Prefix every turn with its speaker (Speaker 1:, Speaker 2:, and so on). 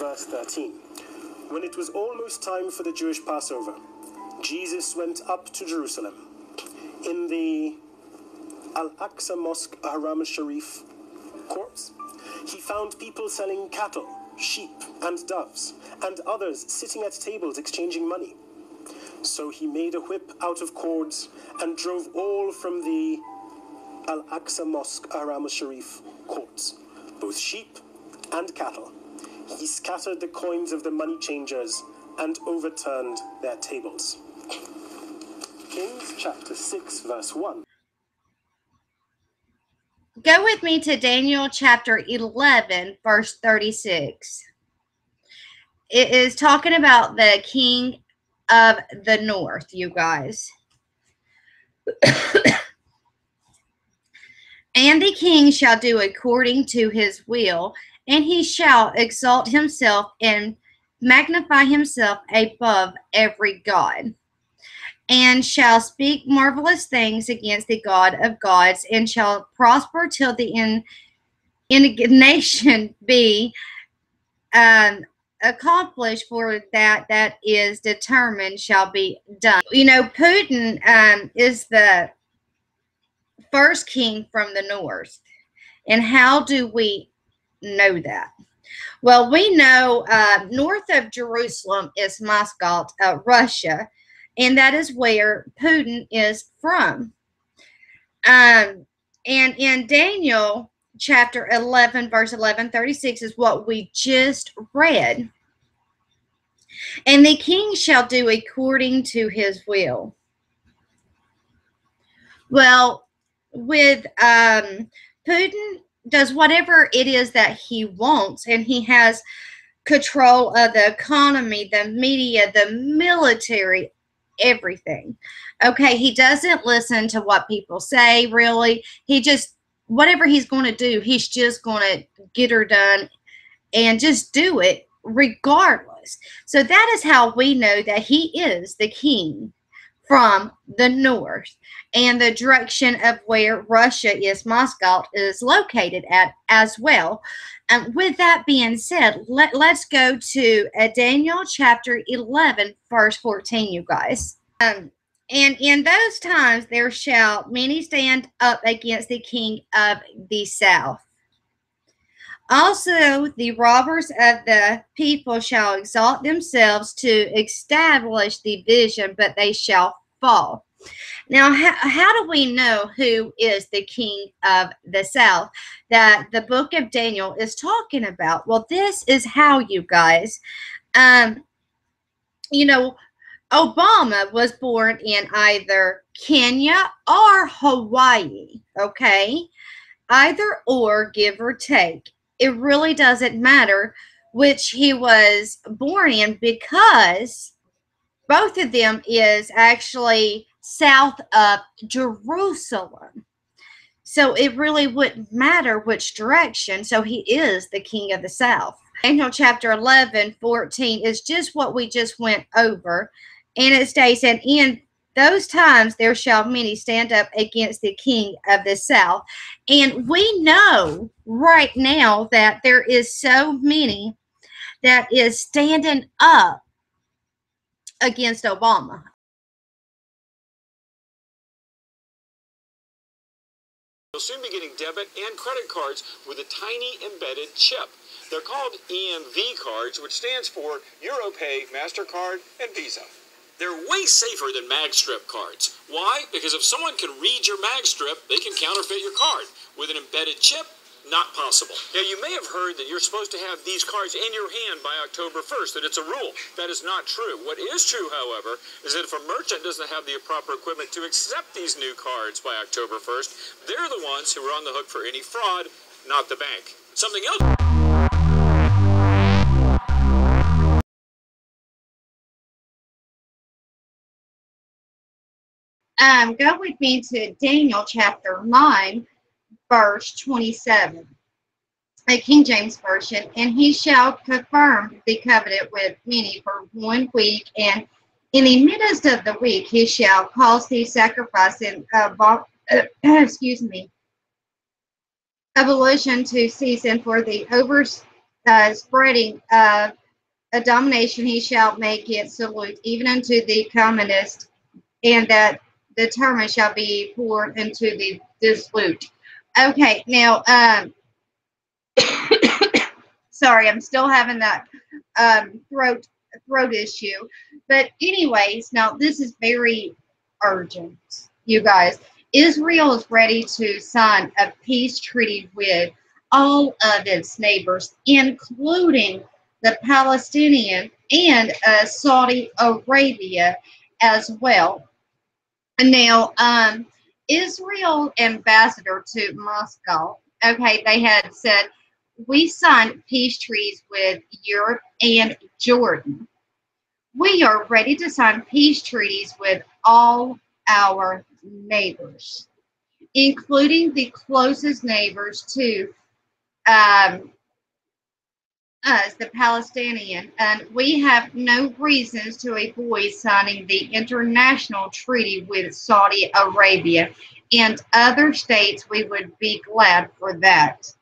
Speaker 1: verse 13. When it was almost time for the Jewish Passover, Jesus went up to Jerusalem. In the Al-Aqsa Mosque Haram al-Sharif courts, he found people selling cattle, sheep, and doves, and others sitting at tables exchanging money. So he made a whip out of cords and drove all from the Al-Aqsa Mosque Haram al-Sharif courts, both sheep and cattle. He scattered the coins of the money changers and overturned their tables. Kings chapter 6 verse 1.
Speaker 2: Go with me to Daniel chapter 11 verse 36. It is talking about the king of the north, you guys. And the king shall do according to his will, and he shall exalt himself and magnify himself above every god, and shall speak marvelous things against the God of gods, and shall prosper till the indignation be accomplished, for that is determined shall be done. You know, Putin is the first king from the north. And how do we know that? Well, we know north of Jerusalem is Moscow, Russia, and that is where Putin is from. And in Daniel chapter 11, verse 11:36 is what we just read. And the king shall do according to his will. Well, with Putin does whatever it is that he wants, and he has control of the economy, the media, the military, everything. Okay, he doesn't listen to what people say, really. He just, whatever he's going to do, he's just going to get her done and just do it regardless. So that is how we know that he is the king from the north, and the direction of where Russia is, Moscow, is located at as well. And with that being said, let's go to Daniel chapter 11, verse 14, you guys. And in those times there shall many stand up against the king of the south. Also, the robbers of the people shall exalt themselves to establish the vision, but they shall fall. Now, how do we know who is the king of the south that the book of Daniel is talking about? Well, this is how, you guys. You know, Obama was born in either Kenya or Hawaii, okay? Either or, give or take. It really doesn't matter which he was born in, because both of them is actually south of Jerusalem. So it really wouldn't matter which direction. So he is the king of the south. Daniel chapter 11, 14 is just what we just went over. And it states, and in those times there shall many stand up against the king of the south. And we know right now that there is so many that is standing up against Obama.
Speaker 3: You'll soon be getting debit and credit cards with a tiny embedded chip. They're called EMV cards, which stands for EuroPay, MasterCard, and Visa. They're way safer than magstrip cards. Why? Because if someone can read your magstrip, they can counterfeit your card. With an embedded chip, not possible. Now, you may have heard that you're supposed to have these cards in your hand by October 1st, that it's a rule. That is not true. What is true, however, is that if a merchant doesn't have the proper equipment to accept these new cards by October 1st, they're the ones who are on the hook for any fraud, not the bank. Something else.
Speaker 2: Go with me to Daniel chapter 9, verse 27, a King James Version. And he shall confirm the covenant with many for 1 week, and in the midst of the week he shall cause the sacrifice and abolition to cease, and for the spreading a domination, he shall make it salute even unto the commonest, and that the determined shall be poured into the dissolute. Okay, now, sorry, I'm still having that throat issue. But anyways, now this is very urgent, you guys. Israel is ready to sign a peace treaty with all of its neighbors, including the Palestinian and Saudi Arabia as well. And now, Israel ambassador to Moscow, okay, they had said, we signed peace treaties with Europe and Jordan. We are ready to sign peace treaties with all our neighbors, including the closest neighbors to us, the Palestinian, and we have no reasons to avoid signing the international treaty with Saudi Arabia and other states. We would be glad for that.